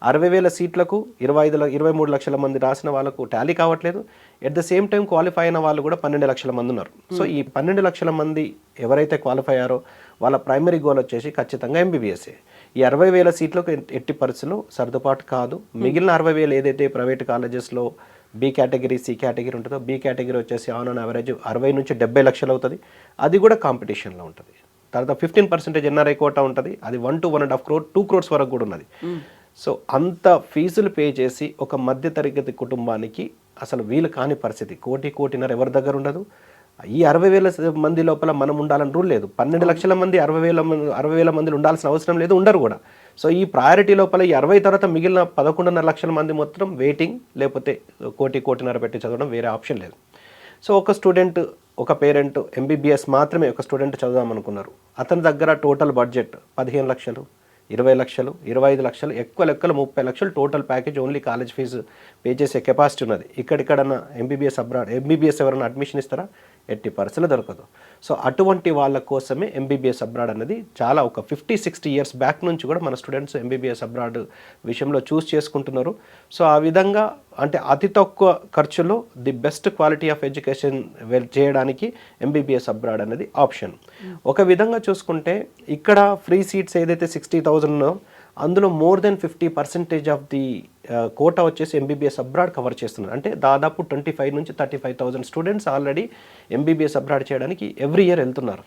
60,000 సీట్లకు 23 లక్షల మంది రాసిన వాళ్ళకు టాలీ కావట్లేదు. At the same time qualify అయిన వాళ్ళు కూడా 12 లక్షల మంది ఉన్నారు. సో ఈ 12 లక్షల మంది ఎవరైతే క్వాలిఫై అయ్యారో వాళ్ళ ప్రైమరీ గోల్ వచ్చేసి ఖచ్చితంగా ఎంబీబీఎస్ఏ. ఈ 60,000 సీట్లకు ఎట్టి పరిస్థితుల్లో సర్దుబాటు కాదు. మిగిలిన 60,000 ఏదైతే ప్రైవేట్ కాలేజెస్లో బి కేటగిరీ, సి కేటగిరీ ఉంటుందో, బి కేటగిరీ వచ్చేసి ఆన్ యావరేజ్ 60 నుంచి 70 లక్షలు అవుతుంది. అది కూడా కాంపిటీషన్లో ఉంటుంది. తర్వాత 15% ఎన్ఆర్ఐ కోటా ఉంటుంది. అది 1 to 1.5 crore 2 crores వరకు కూడా ఉన్నది. సో అంత ఫీజులు పే చేసి ఒక మధ్యతరగతి కుటుంబానికి అసలు వీలు కాని పరిస్థితి. కోటిన్నర ఎవరి దగ్గర ఉండదు. ఈ 60,000 మంది లోపల మనం ఉండాలని రూల్ లేదు. 12 లక్షల మంది 60,000 మందిలో ఉండాల్సిన అవసరం లేదు, ఉండరు కూడా. సో ఈ ప్రయారిటీ లోపల ఈ 60 తర్వాత మిగిలిన 11.5 లక్షల మంది మొత్తం వెయిటింగ్, లేకపోతే కోటిన్నర పెట్టి చదవడం, వేరే ఆప్షన్ లేదు. సో ఒక స్టూడెంట్, ఒక పేరెంట్ ఎంబీబీఎస్ మాత్రమే ఒక స్టూడెంట్ చదువుదాం అనుకున్నారు. అతని దగ్గర టోటల్ బడ్జెట్ 15 లక్షలు, 20 లక్షలు, 25 లక్షలు, ఎక్కువ లెక్కలు 30 లక్షలు total package only college fee pay చేసే కెపాసిటీ ఉన్నది. ఇక్కడిక్కడన్నా ఎంబీబీఎస్ ఎవరైనా అడ్మిషన్ ఇస్తారా? ఎట్టి పరిస్థితులు దొరకదు. సో అటువంటి వాళ్ళ కోసమే ఎంబీబీఎస్ అబ్రాడ్ అనేది చాలా ఒక 50-60 ఇయర్స్ బ్యాక్ నుంచి కూడా మన స్టూడెంట్స్ ఎంబీబీఎస్ అబ్రాడ్ విషయంలో చూస్ చేసుకుంటున్నారు. సో ఆ విధంగా అంటే అతి తక్కువ ఖర్చులో the best quality of education చేయడానికి ఎంబీబీఎస్ అబ్రాడ్ అనేది ఆప్షన్. ఒక విధంగా చూసుకుంటే ఇక్కడ ఫ్రీ సీట్స్ ఏదైతే 60,000 అందులో more than 50% of the quota వచ్చేసి ఎంబీబీఎస్ అబ్రాడ్ కవర్ చేస్తున్నారు. అంటే దాదాపు 25 నుంచి 35,000 స్టూడెంట్స్ ఆల్రెడీ ఎంబీబీఎస్ అబ్రాడ్ చేయడానికి ఎవ్రీ ఇయర్ వెళ్తున్నారు.